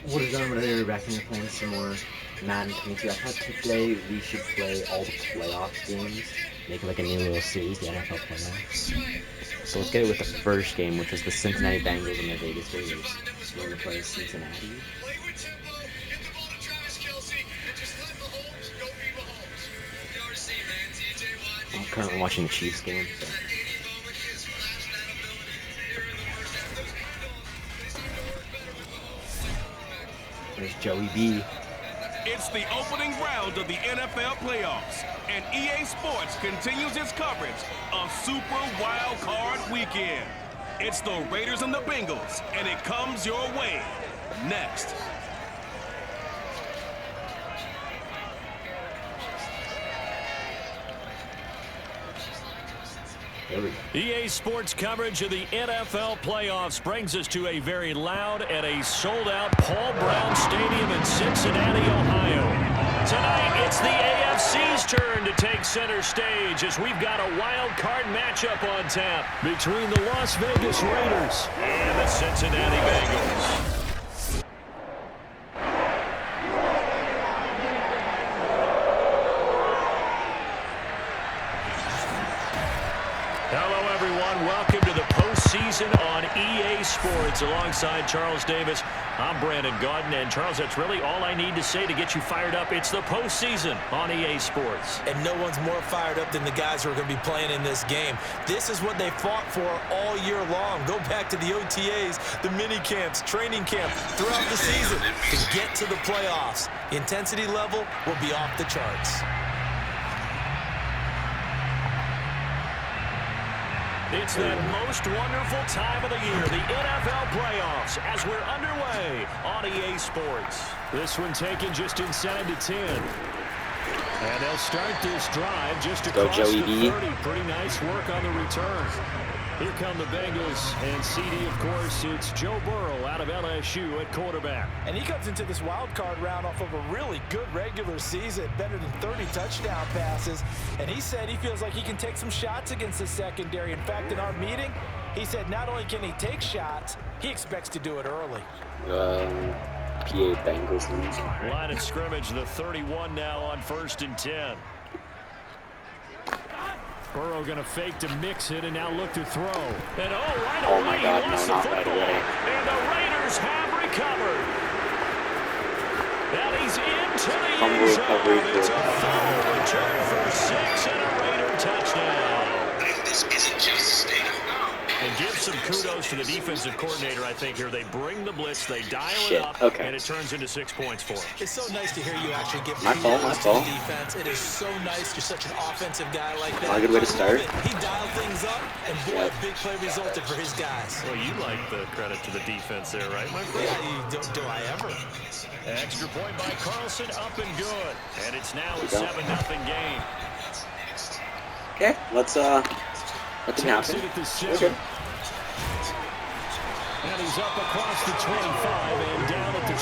What is going on here? Back in here playing some more Madden 22. I thought today we should play all the playoff games, make like a new little series, the NFL playoffs. So let's get it with the first game, which was the Cincinnati Bengals and the Vegas Raiders. We're gonna play Cincinnati. I'm currently watching the Chiefs game. So. There's Joey B. It's the opening round of the NFL playoffs, and EA Sports continues its coverage of Super Wild Card Weekend. It's the Raiders and the Bengals, and it comes your way next. EA Sports coverage of the NFL playoffs brings us to a very loud and a sold-out Paul Brown Stadium in Cincinnati, Ohio. Tonight, it's the AFC's turn to take center stage as we've got a wild card matchup on tap between the Las Vegas Raiders and the Cincinnati Bengals. Hello, everyone. Welcome to the postseason on EA Sports. Alongside Charles Davis, I'm Brandon Gaudin. And, Charles, that's really all I need to say to get you fired up. It's the postseason on EA Sports. And no one's more fired up than the guys who are going to be playing in this game. This is what they fought for all year long. Go back to the OTAs, the mini camps, training camp, throughout the season to get to the playoffs. The intensity level will be off the charts. It's that most wonderful time of the year, the NFL playoffs, as we're underway on EA Sports. This one taken just inside the 10. And they'll start this drive just across the 30. Pretty nice work on the return. Here come the Bengals, and CD, of course, it's Joe Burrow out of LSU at quarterback. And he comes into this wild card round off of a really good regular season, better than 30 touchdown passes. And he said he feels like he can take some shots against the secondary. In fact, in our meeting, he said not only can he take shots, he expects to do it early. PA Bengals losing. Line of scrimmage, the 31 now on 1st and 10. Burrow going to fake to mix it and now look to throw. And oh my God, no, not right away. And the Raiders have recovered. And he's into the end zone. It's a foul return for 6 and a Raider touchdown. This isn't just a stadium. And give some kudos to the defensive coordinator, I think, here. They bring the blitz, they dial it up, and it turns into 6 points for them. It's so nice to hear you actually give my fault. defense. It is so nice. You're such an offensive guy like that. Not a good way to start. He dialed things up, and boy, a big play resulted for his guys. Well, you like the credit to the defense there, right, my friend? Yeah, do I ever? Extra point by Carlson, up and good. And it's now a 7-0 game. Okay, let's let them happen. Okay. And he's up across the 25 and down at the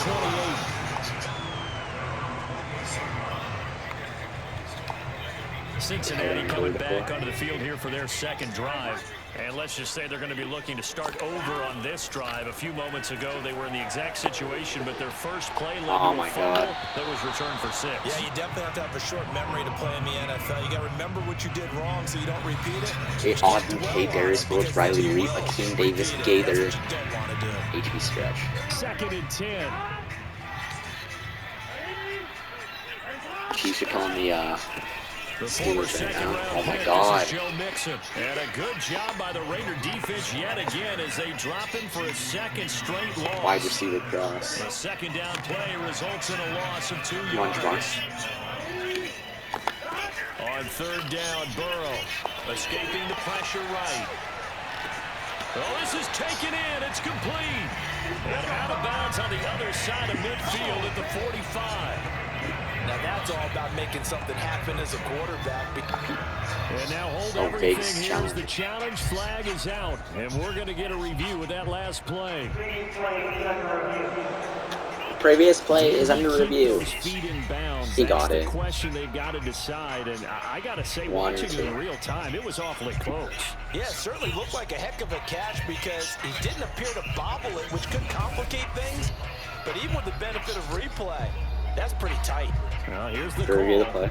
28. Cincinnati coming back onto the field here for their second drive. And let's just say they're going to be looking to start over on this drive. A few moments ago, they were in the exact situation, but their first play led to a fumble that was returned for 6. Yeah, you definitely have to have a short memory to play in the NFL. You got to remember what you did wrong so you don't repeat it. Hey, Auden, K. Darius, Willis, Riley, Reed, Akeem Davis, Gaither, HB stretch. 2nd and 10. Chiefs are calling the former second-round oh my God. Joe Mixon. And a good job by the Raider defense yet again as they drop him for a second straight loss. Wide receiver cross. The second down play results in a loss of 2 yards. On 3rd down, Burrow escaping the pressure right. Oh, this is taken in. It's complete. And out of bounds on the other side of midfield at the 45. Now that's all about making something happen as a quarterback. And now hold everything here as the challenge flag is out. And we're going to get a review of that last play. Previous play is under review. He got it. The question they've got to decide, and I got to say, watching it in real time, it was awfully close. Yeah, it certainly looked like a heck of a catch because he didn't appear to bobble it, which could complicate things. But even with the benefit of replay, that's pretty tight. Well, here's the Review the call. play.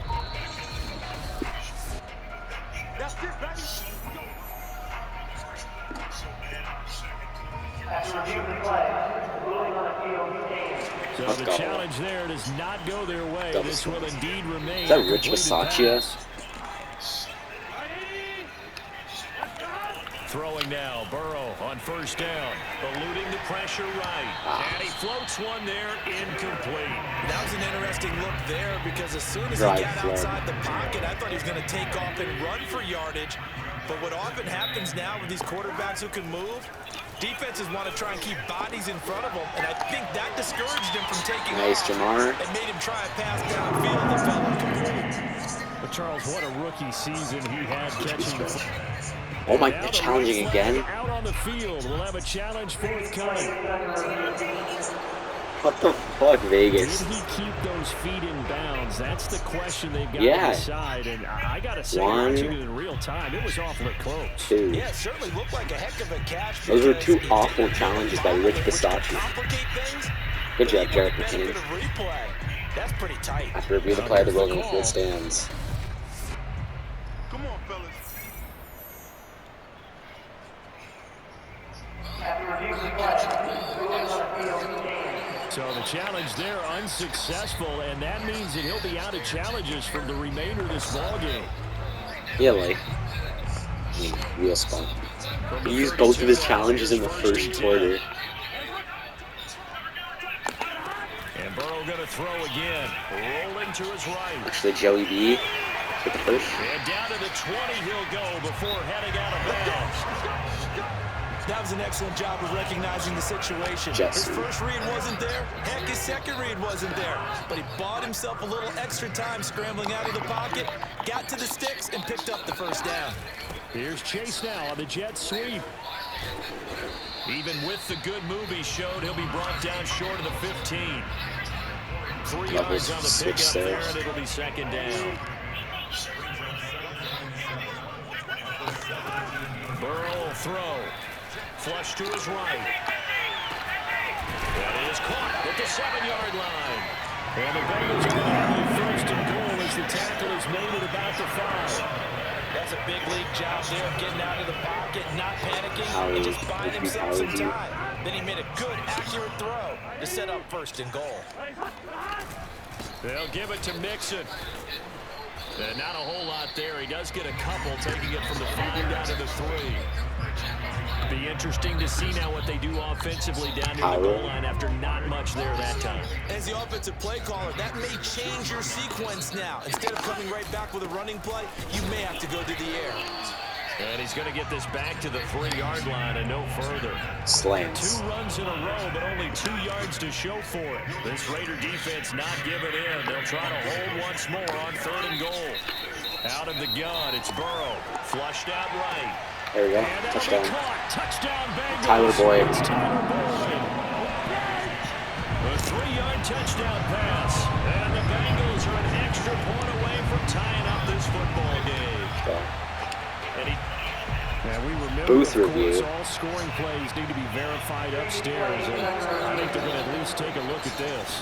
So Let's the go. challenge there does not go their way. Double This will indeed remain. Is that a Rich completed Bisaccia? pass. Throwing now, Burrow on first down, eluding the pressure right. And he floats one there, incomplete. That was an interesting look there because as soon as Right, he got right. outside the pocket, I thought he was going to take off and run for yardage. But what often happens now with these quarterbacks who can move, defenses want to try and keep bodies in front of them, and I think that discouraged him from taking Nice, off Jamar. and made him try a pass downfield that fell incomplete. But Charles, what a rookie season he had catching the football. Oh my, Now the challenging red flag again? Out on the field. We'll have a challenge forthcoming. What the fuck, Vegas? Did he keep those feet in bounds? That's the question they've got Yeah. to decide. And I got to say, One. watching it in real time, it was awfully close. Two. Yeah, it certainly looked like a heck of a catch. Those were because two it didn't awful have challenges the by Rich volume, which could Bisaccia. complicate things. Good But job, even Jarrett with the benefit McKinnon. of replay, that's pretty tight. After review the play, the Wilderness Field stands. Come on, fellas. So the challenge there unsuccessful, and that means that he'll be out of challenges for the remainder of this ballgame. Yeah, like, I mean, real spunk. He used both of his challenges in the first quarter. And Burrow going to throw again, rolling to his right. Actually, Joey B with the first. And down to the 20 he'll go before heading out of bounds. That was an excellent job of recognizing the situation. Jesse. His first read wasn't there. Heck, his second read wasn't there. But he bought himself a little extra time scrambling out of the pocket, got to the sticks, and picked up the first down. Here's Chase now on the jet sweep. Even with the good move he showed, he'll be brought down short of the 15. 3 yards on the pickup there, and it'll be second down. Burrow will throw. Flush to his right. That is caught at the 7-yard line. And the Bengals are going to have first and goal as the tackle is made at about the 5. That's a big league job there of getting out of the pocket, not panicking, and just buying Howie, himself some Howie. time. Then he made a good, accurate throw to set up first and goal. They'll give it to Mixon. And not a whole lot there. He does get a couple, taking it from the 5 down to the 3. Be interesting to see now what they do offensively down near the goal line after not much there that time. As the offensive play caller, that may change your sequence now. Instead of coming right back with a running play, you may have to go to the air. And he's going to get this back to the 3-yard line and no further. Slants. 2 runs in a row, but only 2 yards to show for it. This Raider defense not giving in. They'll try to hold once more on 3rd and goal. Out of the gun, it's Burrow. Flushed out right. There we go. And that'll Touchdown. be caught. Touchdown, Bengals. Tyler Boyd. It's Tyler Boyd. A 3-yard touchdown pass. And the Bengals are an extra point away from tying up this football game. Okay. And we remember, Booth of course, review. all scoring plays need to be verified upstairs. And I think they're going to at least take a look at this.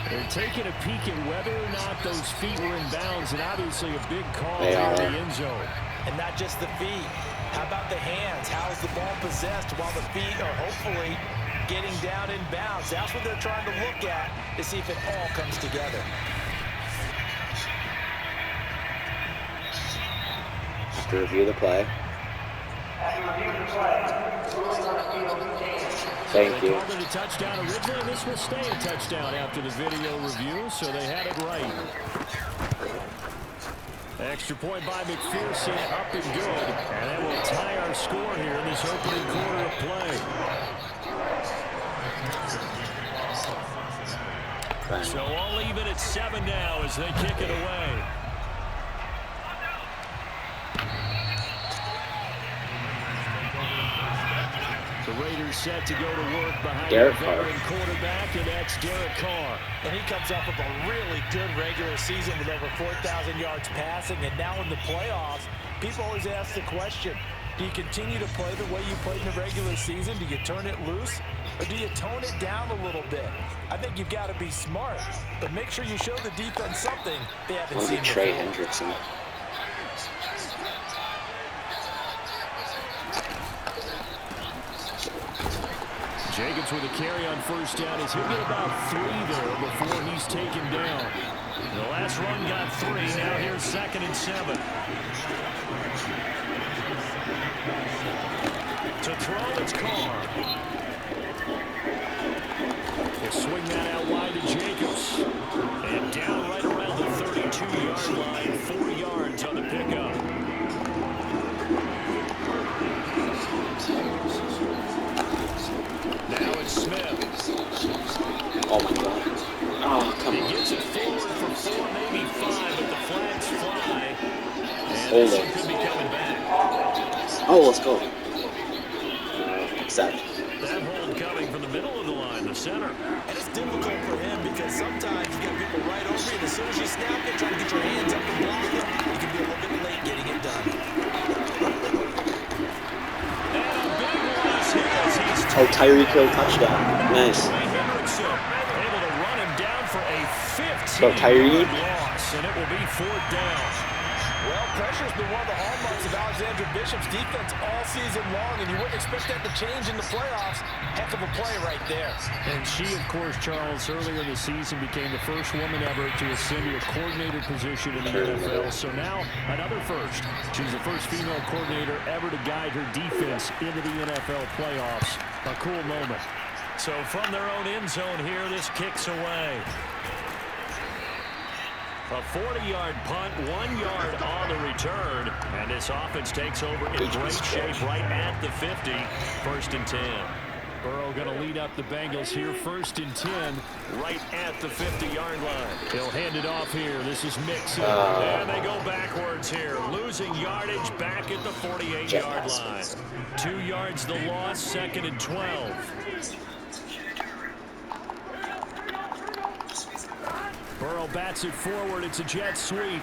They're taking a peek at whether or not those feet were in bounds, and obviously a big call They in are. the end zone. And not just the feet. How about the hands? How is the ball possessed while the feet are hopefully getting down in bounds? That's what they're trying to look at to see if it all comes together. To review the play. Thank They you. called it a touchdown originally, and this will stay a touchdown after the video review, so they had it right. Extra point by McPherson, up and good. And that will tie our score here in this opening quarter of play. So all even at 7 now as they kick it away. The Raiders set to go to work behind Derek the veteran quarterback, and that's Derek Carr. And he comes off of a really good regular season with over 4,000 yards passing. And now in the playoffs, people always ask the question, Do you continue to play the way you played in the regular season? Do you turn it loose? Or do you tone it down a little bit? I think you've got to be smart, but make sure you show the defense something they haven't seen before. Trey Hendrickson. Jacobs with a carry on first down as he'll get about 3 there before he's taken down. The last run got 3. Now here's 2nd and 7. To throw, it's Carr. He'll swing that out wide to Jacobs. And down right around the 32-yard line. 4 yards on the pickup. Now it's Smith. Oh my God. Oh, come on. He gets it forward for 4, maybe 5, but the flags fly. And Hold this it. one could be coming back. Oh, let's go. Accept. That hold coming from the middle of the line, the center. And it's difficult for him because sometimes you got people right over you, and as soon as you snap it, try to get your hands up and block it, you can be a little bit late getting it done. Oh, Tyreek Hill touchdown. Nice. Able to run him down for a 15 Go, Tyreek. loss, and it will be 4th down. Well, pressure's been one of the hallmarks of Alexander Bishop's defense all season long, and you wouldn't expect that to change in the playoffs. Heck of a play right there. And she, of course, Charles, earlier in the season became the first woman ever to ascend to a coordinator position in the NFL. So now, another first. She's the first female coordinator ever to guide her defense into the NFL playoffs. A cool moment. So from their own end zone here, this kicks away. A 40-yard punt, 1 yard on the return. And this offense takes over in great shape right at the 50. 1st and 10. Burrow going to lead up the Bengals here. 1st and 10 right at the 50-yard line. He'll hand it off here. This is Mixon. And they go backwards here. Losing yardage back at the 48-yard line. 2 yards the loss. 2nd and 12. Burrow bats it forward. It's a jet sweep.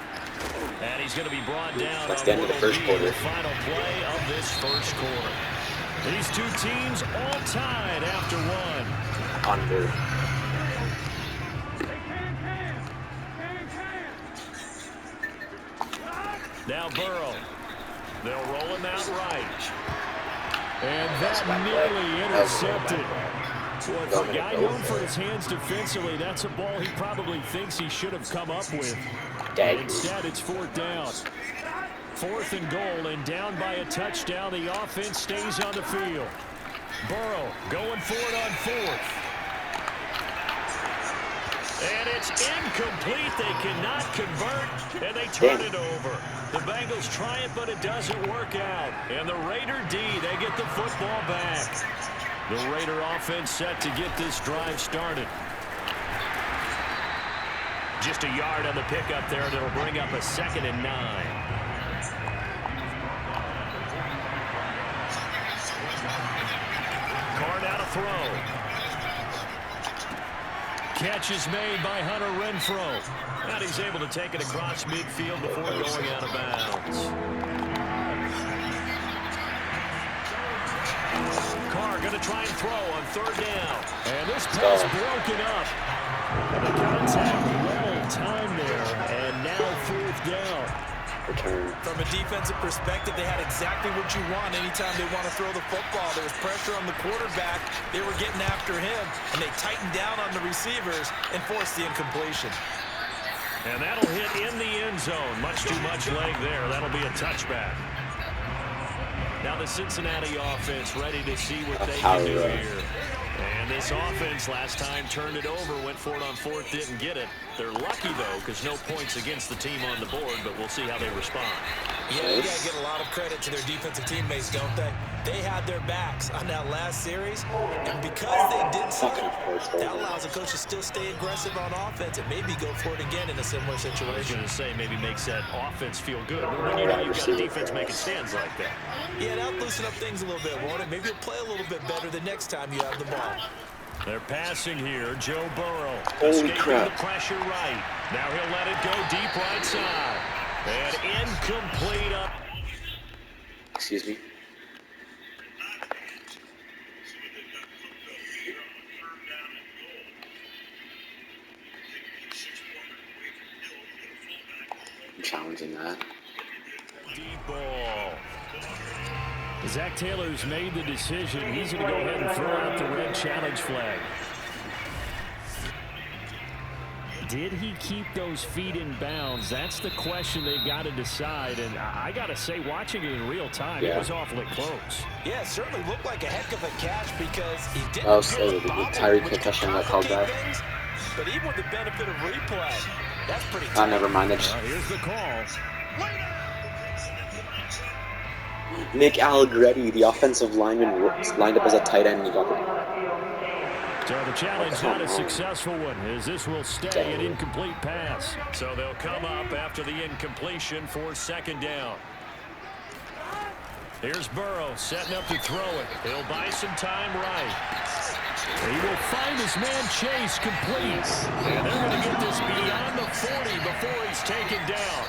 And he's going to be brought down. That's the end of the first quarter. The final play of this first quarter. These two teams all tied after 1. Under. Now Burrow. They'll roll him out right. And that nearly intercepted. Boy, for a guy known for his hands defensively, that's a ball he probably thinks he should have come up with. Instead, it's 4th down. 4th and goal, and down by a touchdown. The offense stays on the field. Burrow going for it on 4th. And it's incomplete. They cannot convert, and they turn it over. The Bengals try it, but it doesn't work out. And the Raider D, they get the football back. The Raider offense set to get this drive started. Just a yard on the pickup there, and it'll bring up a 2nd and 9. Carr out of throw. Catch is made by Hunter Renfrow. And he's able to take it across midfield before going out of bounds. Carr going to try and throw on 3rd down. And this pass broken up. The contact well timed there. And now 4th down. Return. From a defensive perspective, they had exactly what you want anytime they want to throw the football. There was pressure on the quarterback. They were getting after him, and they tightened down on the receivers and forced the incompletion. And that'll hit in the end zone. Much too much leg there. That'll be a touchback. Now the Cincinnati offense ready to see what they can do here. And this offense last time turned it over, went for it on 4th, didn't get it. They're lucky, though, because no points against the team on the board, but we'll see how they respond. Yeah, they got to give a lot of credit to their defensive teammates, don't they? They had their backs on that last series, and because they did so, that allows the coach to still stay aggressive on offense and maybe go for it again in a similar situation. I was going to say maybe makes that offense feel good. When you know you've got a defense making stands like that. Yeah, that'll loosen up things a little bit, won't it? Maybe you'll play a little bit better the next time you have the ball. They're passing here. Joe Burrow. Holy escaping crap. the pressure right. Now he'll let it go deep right side. And incomplete up. Excuse me. challenging that. Deep ball. Zach Taylor's made the decision. He's going to go ahead and throw out the red challenge flag. Did he keep those feet in bounds? That's the question they've got to decide. And I got to say, watching it in real time, it was awfully close. Yeah, it certainly looked like a heck of a catch because he didn't The Tyreek concussion that called that. But even with the benefit of replay, that's pretty tough. Never mind. Here's the call. Nick Allegretti, the offensive lineman, lined up as a tight end and he got the... So the challenge not a successful one, as this will stay an incomplete pass. So they'll come up after the incompletion for second down. Here's Burrow setting up to throw it. He'll buy some time right. He will find his man Chase complete. And they're going to get this beyond the 40 before he's taken down.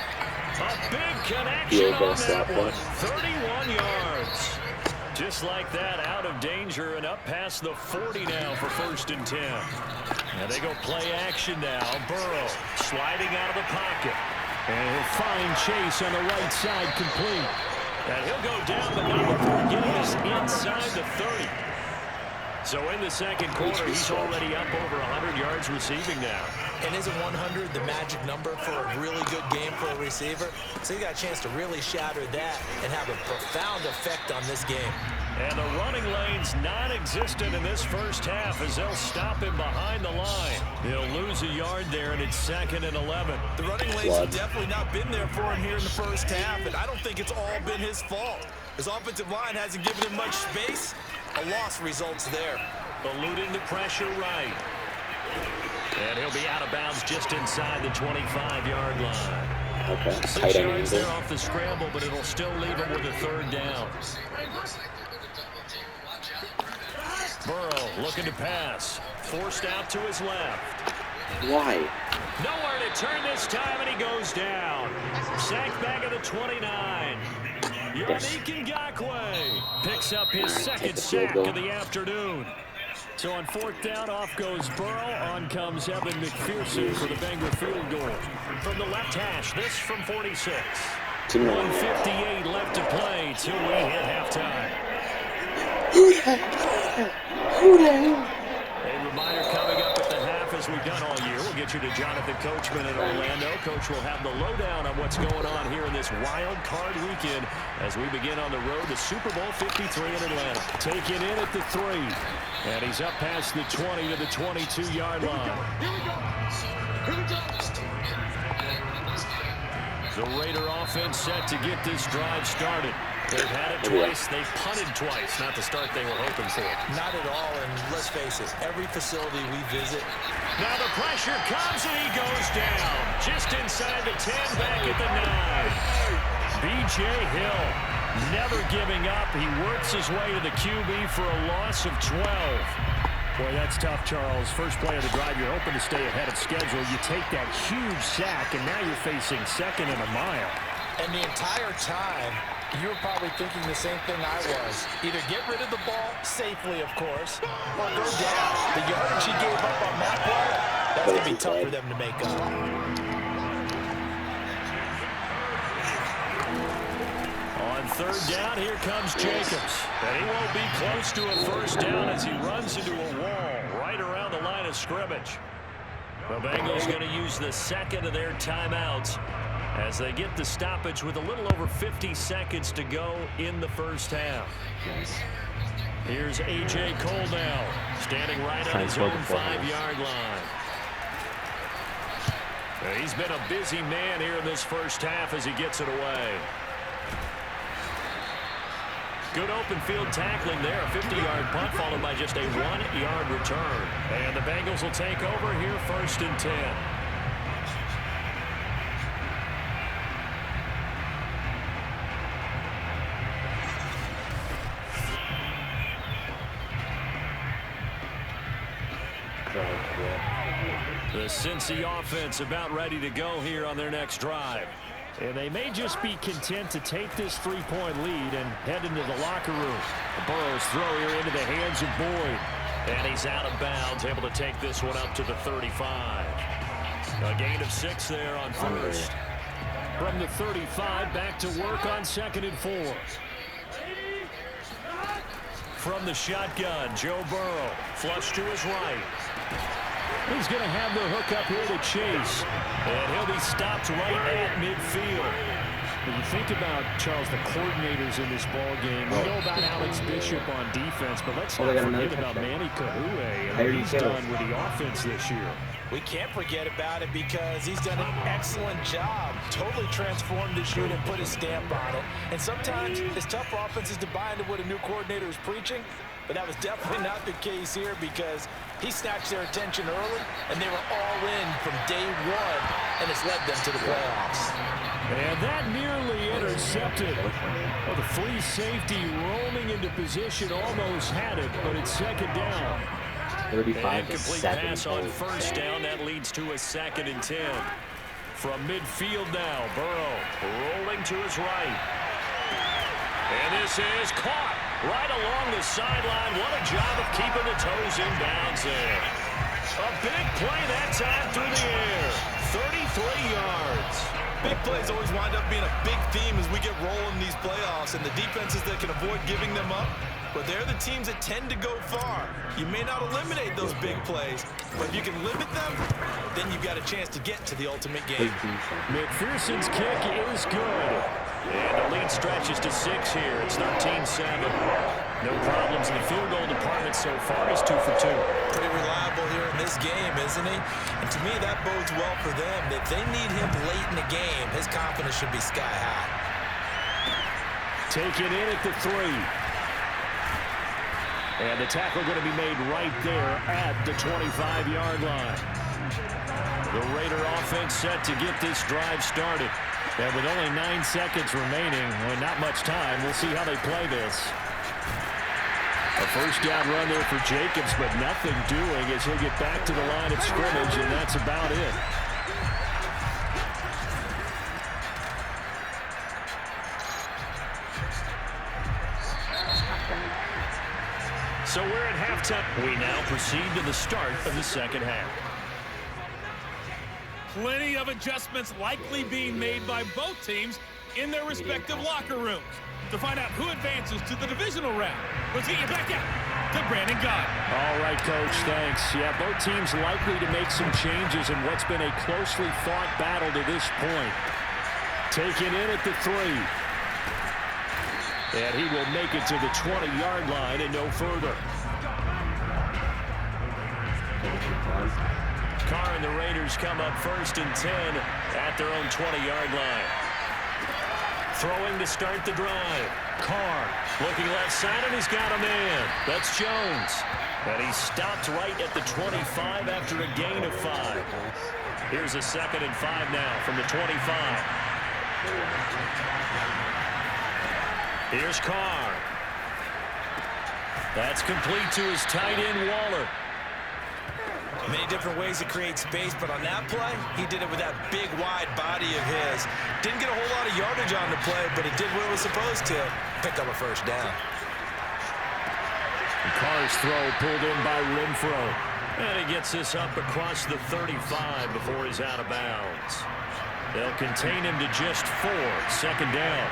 A big connection on that one. 31 yards. Just like that, out of danger and up past the 40 now for 1st and 10. Now they go play action now. Burrow sliding out of the pocket. And he'll find Chase on the right side complete. And he'll go down, but not before getting us inside the 30. So in the second quarter, he's already up over 100 yards receiving now. And isn't 100 the magic number for a really good game for a receiver? So he got a chance to really shatter that and have a profound effect on this game. And the running lane's non-existent in this first half as they'll stop him behind the line. He'll lose a yard there, and it's 2nd and 11. The running lanes have definitely not been there for him here in the first half, and I don't think it's all been his fault. His offensive line hasn't given him much space. A loss results there. Eluding the pressure right. And he'll be out of bounds just inside the 25-yard line. Okay. 6 yards there off the scramble, but it'll still leave him with a 3rd down. Burrow looking to pass. Forced out to his left. Why? Nowhere to turn this time, and he goes down. Sacked back at the 29. Yannick Ngakoue picks up his 2nd sack of the afternoon. So on 4th down, off goes Burrow. On comes Evan McPherson for the Bengal field goal. From the left hash, this from 46. 1:58 left to play till we hit halftime. A reminder coming up at the half, as we've done all year. We'll get you to Jonathan Coachman in Orlando. Coach will have the lowdown on what's going on here in this wild card weekend as we begin on the road to Super Bowl 53 in Atlanta. Taken in at the 3. And he's up past the 20 to the 22-yard line. The Raider offense set to get this drive started. They've had it twice. They've punted twice. Not the start they were hoping for. Not at all, and let's face it, every facility we visit. Now the pressure comes, and he goes down. Just inside the 10, back at the 9. B.J. Hill never giving up. He works his way to the QB for a loss of 12. Boy, that's tough, Charles. First play of the drive, you're hoping to stay ahead of schedule. You take that huge sack, and now you're facing 2nd and a mile. And the entire time, you were probably thinking the same thing I was. Either get rid of the ball, safely, of course, or go down. The yardage he gave up on that play, that's going to be tough for them to make up. On 3rd down, here comes Jacobs. And he won't be close to a 1st down as he runs into a wall right around the line of scrimmage. The Bengals going to use the 2nd of their timeouts as they get the stoppage with a little over 50 seconds to go in the first half. Here's A.J. Cole now, standing right on his own 5-yard line. He's been a busy man here in this first half as he gets it away. Good open field tackling there. A 50-yard punt followed by just a 1-yard return. And the Bengals will take over here 1st and 10. The Cincy offense about ready to go here on their next drive. And they may just be content to take this 3-point lead and head into the locker room. Burrow's throw here into the hands of Boyd. And he's out of bounds, able to take this one up to the 35. A gain of 6 there on 1st. From the 35, back to work on 2nd and 4. From the shotgun, Joe Burrow, flush to his right. He's going to have the hook up here to Chase. And he'll be stopped right at midfield. When you think about, Charles, the coordinators in this ball game, we know about Alex Bishop on defense, but let's not forget about Manny Kahue and what he's done with the offense this year. We can't forget about it because he's done an excellent job. Totally transformed this unit and put his stamp on it. And sometimes it's tough for offenses to buy into what a new coordinator is preaching, but that was definitely not the case here because he snatched their attention early, and they were all in from day one, and it's led them to the playoffs. And that nearly intercepted. Well, the free safety roaming into position almost had it, but it's 2nd down. 35 to 7. Pass on 1st down. That leads to a 2nd and 10. From midfield now, Burrow rolling to his right. And this is caught right along the sideline. What a job of keeping the toes in bounds there. A big play that time through the air. 33 yards. Big plays always wind up being a big theme as we get rolling these playoffs, and the defenses that can avoid giving them up, but they're the teams that tend to go far. You may not eliminate those big plays, but if you can limit them, then you've got a chance to get to the ultimate game. McPherson's kick is good. And the lead stretches to 6 here. It's 13-7. No problems in the field goal department so far. He's 2 for 2. Pretty reliable here in this game, isn't he? And to me, that bodes well for them. If they need him late in the game, his confidence should be sky high. Taken in at the 3. And the tackle going to be made right there at the 25-yard line. The Raider offense set to get this drive started. And with only 9 seconds remaining, well, not much time, we'll see how they play this. A 1st down run there for Jacobs, but nothing doing as he'll get back to the line of scrimmage, and that's about it. So we're at halftime. We now proceed to the start of the 2nd half. Plenty of adjustments likely being made by both teams in their respective locker rooms. To find out who advances to the divisional round, let's get you back out to Brandon Gott. All right, Coach, thanks. Yeah, both teams likely to make some changes in what's been a closely fought battle to this point. Taken in at the 3. And he will make it to the 20-yard line and no further. Carr and the Raiders come up 1st and 10 at their own 20-yard line. Throwing to start the drive. Carr looking left side, and he's got a man. That's Jones. And he's stopped right at the 25 after a gain of 5. Here's a 2nd and 5 now from the 25. Here's Carr. That's complete to his tight end, Waller. Many different ways to create space, but on that play, he did it with that big, wide body of his. Didn't get a whole lot of yardage on the play, but it did what it was supposed to. Pick up a 1st down. And Carr's throw pulled in by Renfro. And he gets this up across the 35 before he's out of bounds. They'll contain him to just 4. 2nd down.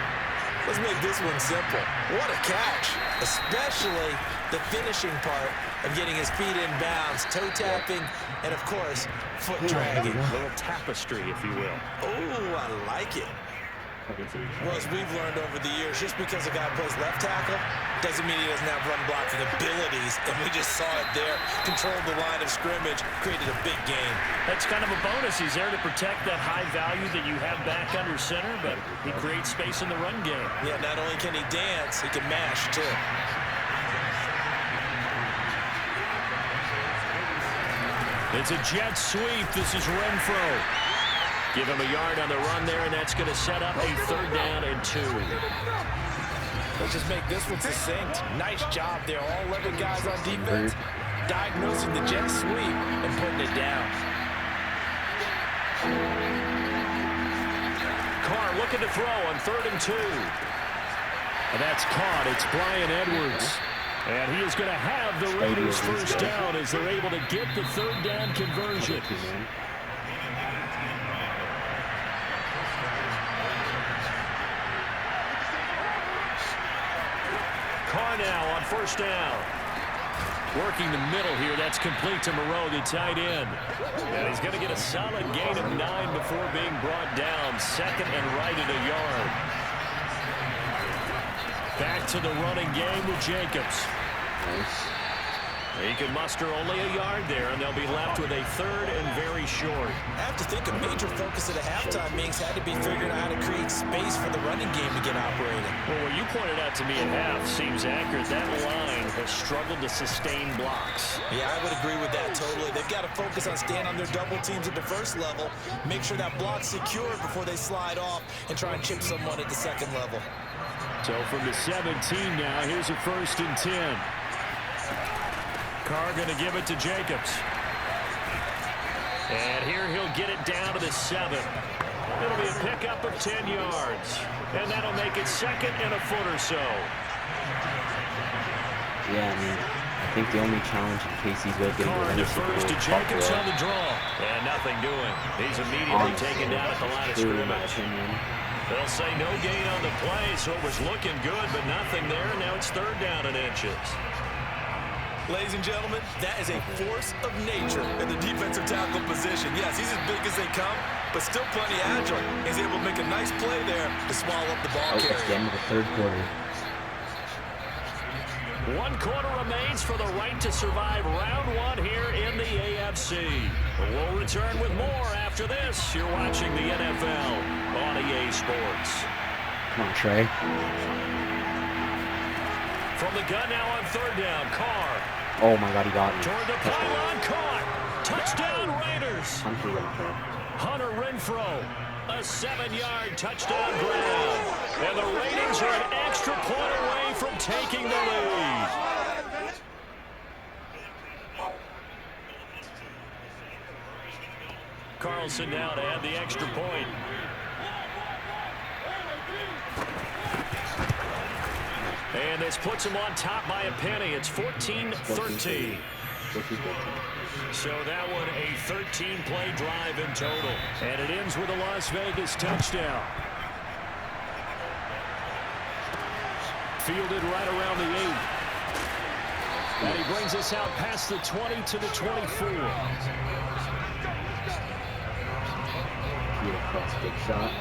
Let's make this one simple. What a catch, especially the finishing part of getting his feet in bounds, toe tapping, and of course, foot dragging. A little tapestry, if you will. Oh, I like it. Well, as we've learned over the years, just because a guy plays left tackle doesn't mean he doesn't have run blocking abilities, and we just saw it there. Controlled the line of scrimmage, created a big gain. That's kind of a bonus. He's there to protect that high value that you have back under center, but he creates space in the run game. Yeah, not only can he dance, he can mash, too. It's a jet sweep. This is Renfro. Give him a yard on the run there, and that's going to set up a 3rd down and 2. Let's just make this one succinct. Nice job there. All 11 guys on defense diagnosing the jet sweep and putting it down. Carr looking to throw on 3rd and 2. And that's caught. It's Brian Edwards. And he is going to have the Raiders' 1st down as they're able to get the 3rd down conversion. first down. Working the middle here. That's complete to Moreau, the tight end. And he's going to get a solid gain of 9 before being brought down. Second and right at a yard. Back to the running game with Jacobs. Nice. He can muster only a yard there, and they'll be left with a third and very short. I have to think a major focus at a halftime means had to be figuring out how to create space for the running game to get operating. Well, what you pointed out to me at half seems accurate. That line has struggled to sustain blocks. Yeah, I would agree with that totally. They've got to focus on staying on their double teams at the first level, make sure that block's secured before they slide off and try and chip someone at the second level. So from the 17 now, here's a 1st and 10. Carr going to give it to Jacobs. And here he'll get it down to the 7. It'll be a pickup of 10 yards. And that'll make it second and a foot or so. Yeah, I mean, I think the only challenge in case he's going to get Carr defers to Jacobs on the draw. And nothing doing. He's immediately taken down at the line of scrimmage. They'll say no gain on the play, so it was looking good, but nothing there. Now it's 3rd down and inches. Ladies and gentlemen, that is a force of nature in the defensive tackle position. Yes, he's as big as they come, but still plenty agile. He's able to make a nice play there to swallow up the ball carrier. It's the end of the 3rd quarter. 1 quarter remains for the right to survive round 1 here in the AFC. We'll return with more after this. You're watching the NFL on EA Sports. Come on, Trey. From the gun now on 3rd down, Carr. Oh my God, he got me. Toward the pylon, caught. Touchdown Raiders. Hunter Renfrow, a 7-yard touchdown grab. And the Raiders are an extra point away from taking the lead. Carlson now to add the extra point. And this puts them on top by a penny. It's 14-13. So that one a 13-play drive in total. And it ends with a Las Vegas touchdown. Fielded right around the 8. And he brings us out past the 20 to the 24. Big shot.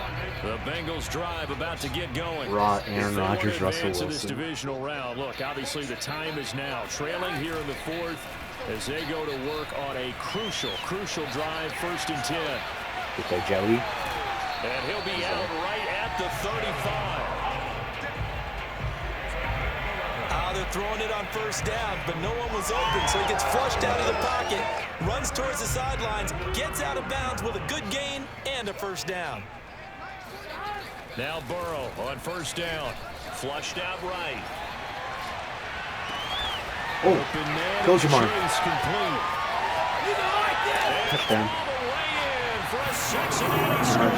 The Bengals drive about to get going. Aaron Rodgers, Russell Wilson. This divisional round. Look, obviously the time is now. Trailing here in the 4th as they go to work on a crucial drive. 1st and 10. Get there, Joey. And he'll be out right at the 35. They're throwing it on 1st down, but no one was open, so he gets flushed out of the pocket, runs towards the sidelines, gets out of bounds with a good gain and a 1st down. Now Burrow on 1st down. Flushed out right. Oh, open man. Jamar. Complete. Touchdown. Way in for a Cincinnati score.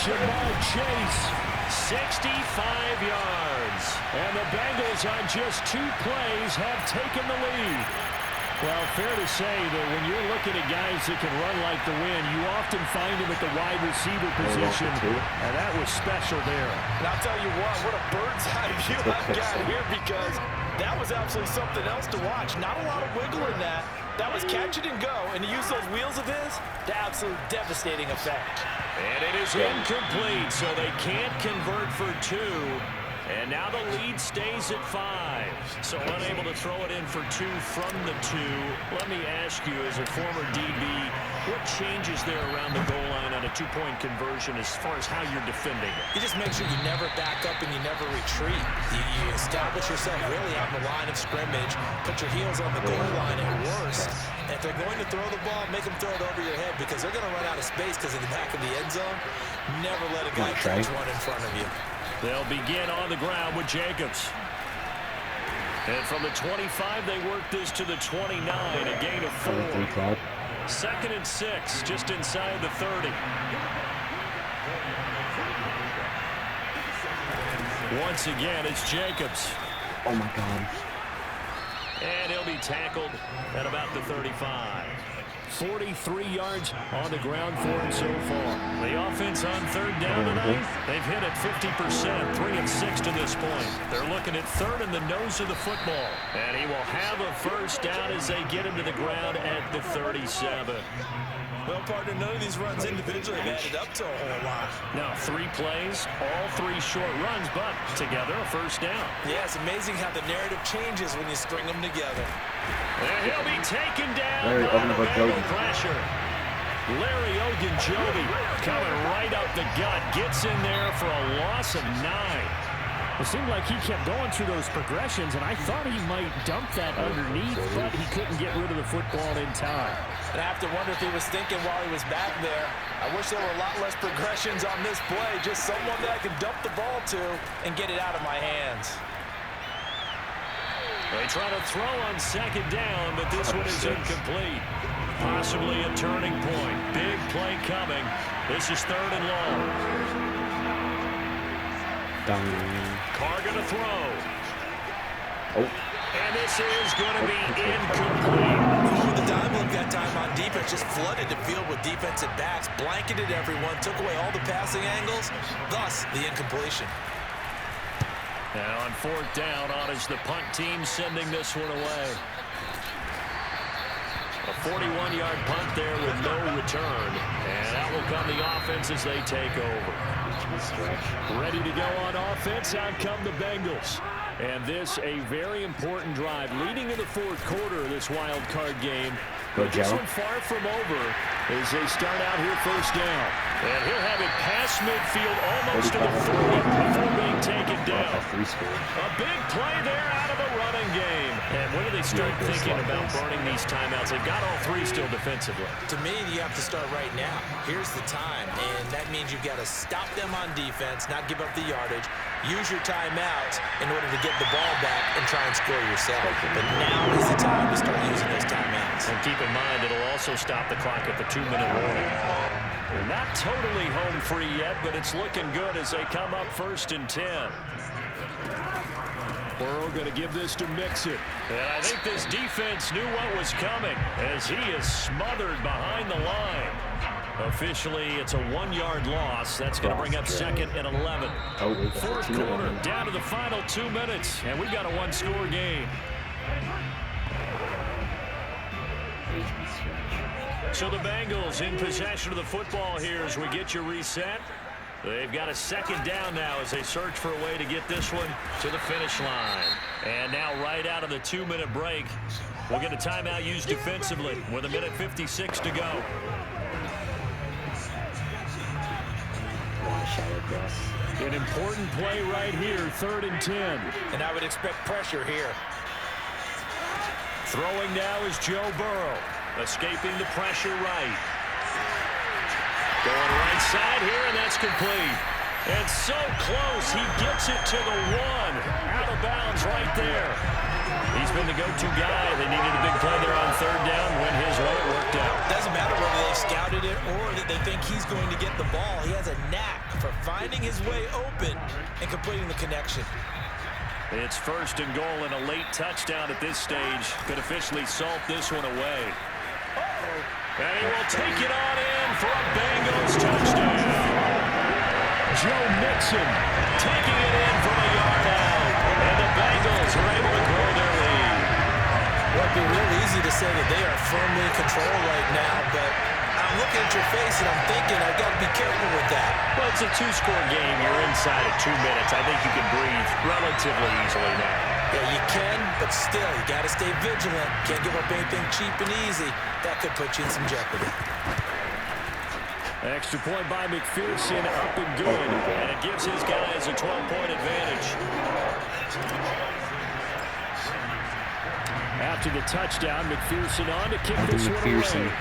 Jamar Chase, 65 yards. And the Bengals on just 2 plays have taken the lead. Well, fair to say that when you're looking at guys that can run like the wind, you often find them at the wide receiver position, and that was special there. And I'll tell you what a bird's eye view I've got here, because that was absolutely something else to watch. Not a lot of wiggle in that. That was catch it and go, and to use those wheels of his, the absolute devastating effect. And it is incomplete, so they can't convert for 2. And now the lead stays at 5. So unable to throw it in for 2 from the 2. Let me ask you, as a former DB, what changes there around the goal line on a 2-point conversion as far as how you're defending it? You just make sure you never back up and you never retreat. You establish yourself really out in the line of scrimmage, put your heels on the goal line at worst. And if they're going to throw the ball, make them throw it over your head, because they're going to run out of space because of the back of the end zone. Never let a guy catch one in front of you. They'll begin on the ground with Jacobs. And from the 25, they work this to the 29, a gain of 4. 2nd and 6, just inside the 30. Once again, it's Jacobs. Oh, my God. And he'll be tackled at about the 35. 43 yards on the ground for him so far. The offense on third down tonight, they've hit it 50%, 3 of 6 to this point. They're looking at third in the nose of the football. And he will have a first down as they get him to the ground at the 37. Well, partner, none of these runs individually have added up to a whole lot. Now, 3 plays, all 3 short runs, but together a first down. Yeah, it's amazing how the narrative changes when you string them together. And he'll be taken down Larry by the Ogunjobi. Bengal pressure. Larry Ogunjobi coming right up the gut, gets in there for a loss of 9. It seemed like he kept going through those progressions, and I thought he might dump that underneath, but he couldn't get rid of the football in time. And I have to wonder if he was thinking while he was back there, I wish there were a lot less progressions on this play, just someone that I can dump the ball to and get it out of my hands. They try to throw on second down, but this one is incomplete. Possibly a turning point. Big play coming. This is third and long. Carr going to throw. And this is going to be incomplete. The dime look that time on defense just flooded the field with defensive backs, blanketed everyone, took away all the passing angles, thus the incompletion. And on fourth down, on is the punt team sending this one away. A 41-yard punt there with no return. And out will come the offense as they take over. Ready to go on offense, out come the Bengals. And this a very important drive leading in the fourth quarter of this wild card game. But this one far from over as they start out here first down. And he'll have it past midfield almost to the 40 before being taken down. A big play there out of the running game. And when do they start thinking about burning these timeouts? They've got all 3 still defensively. To me, you have to start right now. Here's the time, and that means you've got to stop them on defense, not give up the yardage, use your timeouts in order to get the ball back and try and score yourself. But now is the time to start using those timeouts. And keep in mind, it'll also stop the clock at the 2-minute warning. They're not totally home free yet, but it's looking good as they come up first and 10. Burrow going to give this to Mixon. And I think this defense knew what was coming as he is smothered behind the line. Officially, it's a 1-yard loss. That's going to bring up second and 11. Fourth quarter, down to the final 2 minutes, and we've got a 1-score game. So the Bengals in possession of the football here as we get you reset. They've got a second down now as they search for a way to get this one to the finish line. And now right out of the 2-minute break, we'll get a timeout used defensively with 1:56 to go. An important play right here, 3rd and 10. And I would expect pressure here. Throwing now is Joe Burrow, escaping the pressure right. Going right side here, and that's complete. And so close, he gets it to the 1. Out of bounds right there. He's been the go-to guy. They needed a big play there on third down when his way worked out. Doesn't matter whether they scouted it or that they think he's going to get the ball. He has a knack for finding his way open and completing the connection. It's 1st and goal, and a late touchdown at this stage could officially salt this one away. And he will take it on in for a Bengals touchdown. Joe Mixon taking it in from a yard out. And the Bengals are able to grow their lead. Well, it'd be real easy to say that they are firmly in control right now, but I'm looking at your face and I'm thinking I've got to be careful with that. Well, it's a 2-score game. You're inside at 2 minutes. I think you can breathe relatively easily now. Yeah, you can, but still, you got to stay vigilant. Can't give up anything cheap and easy. That could put you in some jeopardy. Extra point by McPherson, up and good. And it gives his guys a 12-point advantage. After the touchdown, McPherson on to kick this one away.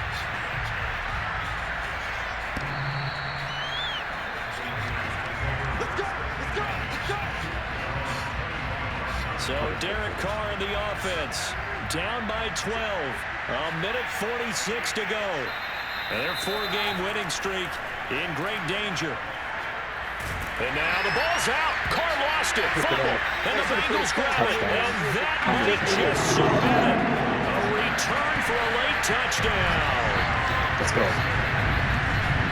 So Derek Carr in the offense, down by 12, 1:46 to go. And their 4-game winning streak in great danger. And now the ball's out. Carr lost it. Fumble. And the Bengals grab it. And that might just submit it. A return for a late touchdown. Let's go.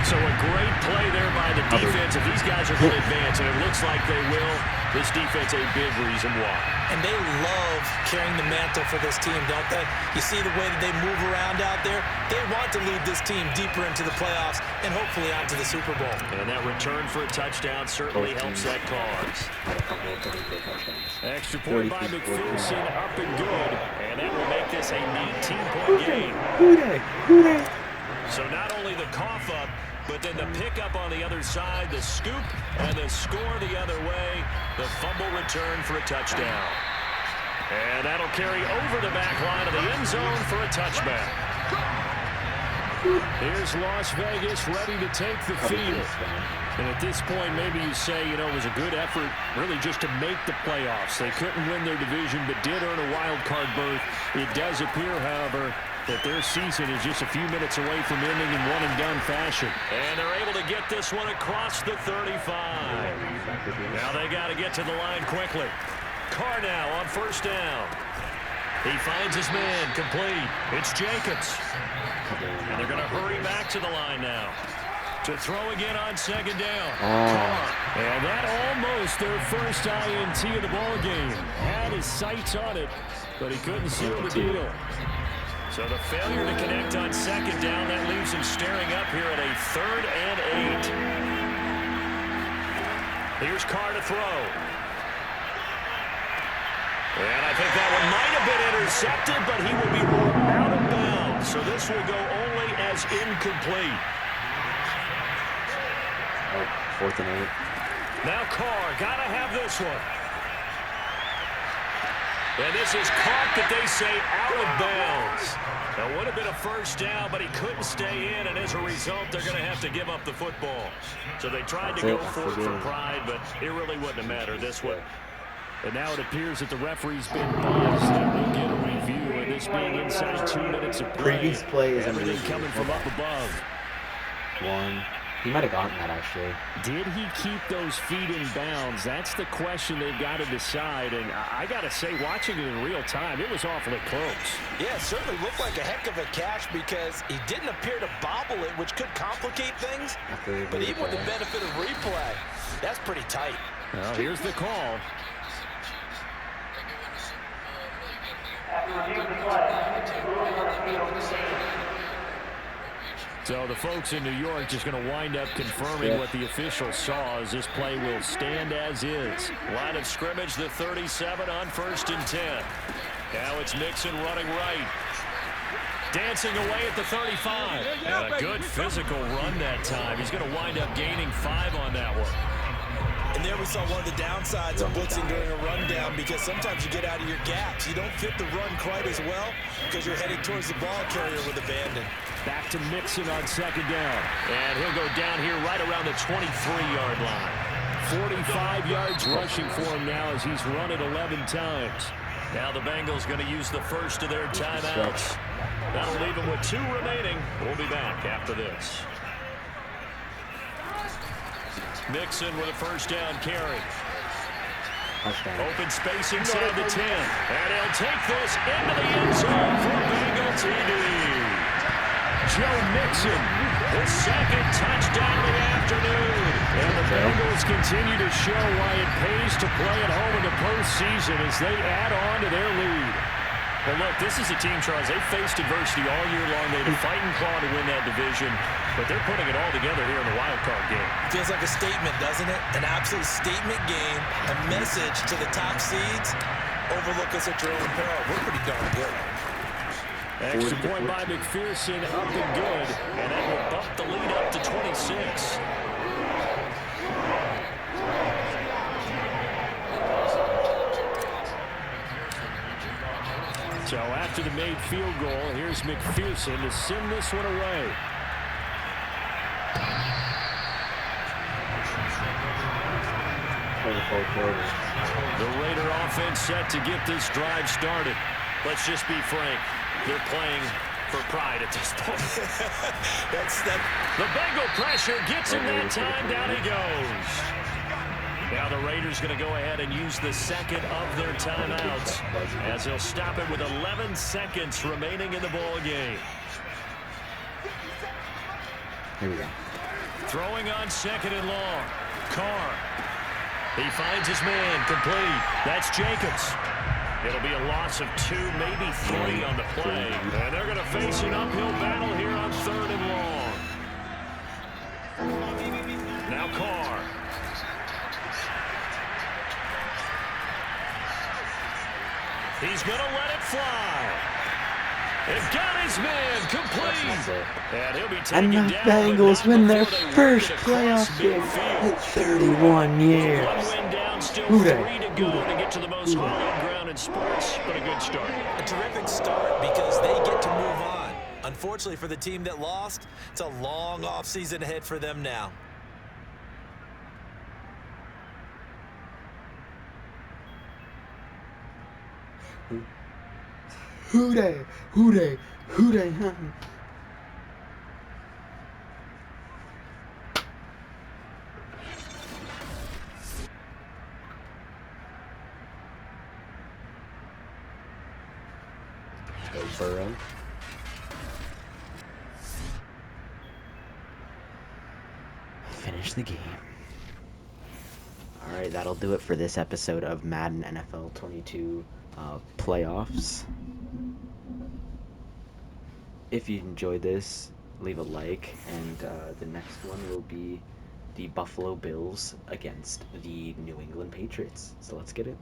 So a great play there by the defense. If these guys are going to advance, and it looks like they will, this defense a big reason why. And they love carrying the mantle for this team, don't they? You see the way that they move around out there? They want to lead this team deeper into the playoffs and hopefully onto the Super Bowl. And that return for a touchdown certainly helps that cause. Extra point by McPherson, up and good. And that will make this a 19-point game. So not only the cough up, but then the pickup on the other side, the scoop, and the score the other way, the fumble return for a touchdown. And that'll carry over the back line of the end zone for a touchback. Here's Las Vegas ready to take the field. And at this point, maybe you say, you know, it was a good effort really just to make the playoffs. They couldn't win their division, but did earn a wild card berth. It does appear, however, that their season is just a few minutes away from ending in one-and-done fashion. And they're able to get this one across the 35. Now they got to get to the line quickly. Carr now on first down. He finds his man, complete. It's Jacobs. And they're going to hurry back to the line now. To throw again on second down. Carr. And that almost their first INT of the ball game. Had his sights on it, but he couldn't seal the deal. So the failure to connect on second down, that leaves him staring up here at a 3rd and 8. Here's Carr to throw. And I think that one might have been intercepted, but he will be ruled out of bounds. So this will go only as incomplete. 4th and 8. Now Carr, got to have this one. And this is caught that they say out of bounds. That would have been a first down, but he couldn't stay in, and as a result, they're going to have to give up the football. So they tried to go for it for pride, but it really wouldn't have mattered this way. And now it appears that the referee's been buzzed, and we'll get a review, and this being inside 2 minutes of play. Previous play is everything coming from up above. 1. He might have gotten that, actually. Did he keep those feet in bounds? That's the question they've got to decide. And I got to say, watching it in real time, it was awfully close. Yeah, it certainly looked like a heck of a catch because he didn't appear to bobble it, which could complicate things. But even with the benefit of replay, that's pretty tight. Well, here's the call. So the folks in New York just going to wind up confirming what the official saw as this play will stand as is. Line of scrimmage, the 37 on 1st and 10. Now it's Mixon running right. Dancing away at the 35. And a good physical run that time. He's going to wind up gaining 5 on that one. And there we saw one of the downsides of blitzing during a rundown because sometimes you get out of your gaps. You don't fit the run quite as well because you're headed towards the ball carrier with abandon. Back to Mixon on second down. And he'll go down here right around the 23-yard line. 45 yards rushing for him now as he's run it 11 times. Now the Bengals going to use the first of their timeouts. That'll leave them with 2 remaining. We'll be back after this. Mixon with a first down carry. Open space inside the 10. And he'll take this into the end zone for Bengal TD. Joe Mixon, his 2nd touchdown of the afternoon. And the Bengals continue to show why it pays to play at home in the postseason as they add on to their lead. Well, look, this is a team, Charles. They've faced adversity all year long. They had to fight and claw to win that division, but they're putting it all together here in the wild card game. Feels like a statement, doesn't it? An absolute statement game, a message to the top seeds. Overlook us at your own peril. We're pretty darn good. Extra point by McPherson, up and good, and that will bump the lead up to 26. So after the made field goal, here's McPherson to send this one away. The Raider offense set to get this drive started. Let's just be frank. They're playing for pride at this point. The Bengal pressure gets him that time. Down he goes. Now the Raiders going to go ahead and use the 2nd of their timeouts as they'll stop it with 11 seconds remaining in the ball game. Here we go. Throwing on 2nd and long. Carr. He finds his man, complete. That's Jacobs. It'll be a loss of 2, maybe 3 on the play. And they're going to face an uphill battle here on 3rd and long. Now Carr. He's going to let it fly. It got his man complete. And he'll be taken And the down, Bengals but win not their before they first work it across playoff game midfield. in 31 years. One win down, still Hooray. 3 to go to get to the most hallowed ground in sports, but a good start. A terrific start because they get to move on. Unfortunately for the team that lost, it's a long offseason ahead for them now. Hooray, hooray, hooray. Go Burrow. Finish the game. Alright, that'll do it for this episode of Madden NFL 22 playoffs. If you enjoyed this, leave a like, and the next one will be the Buffalo Bills against the New England Patriots. So let's get it.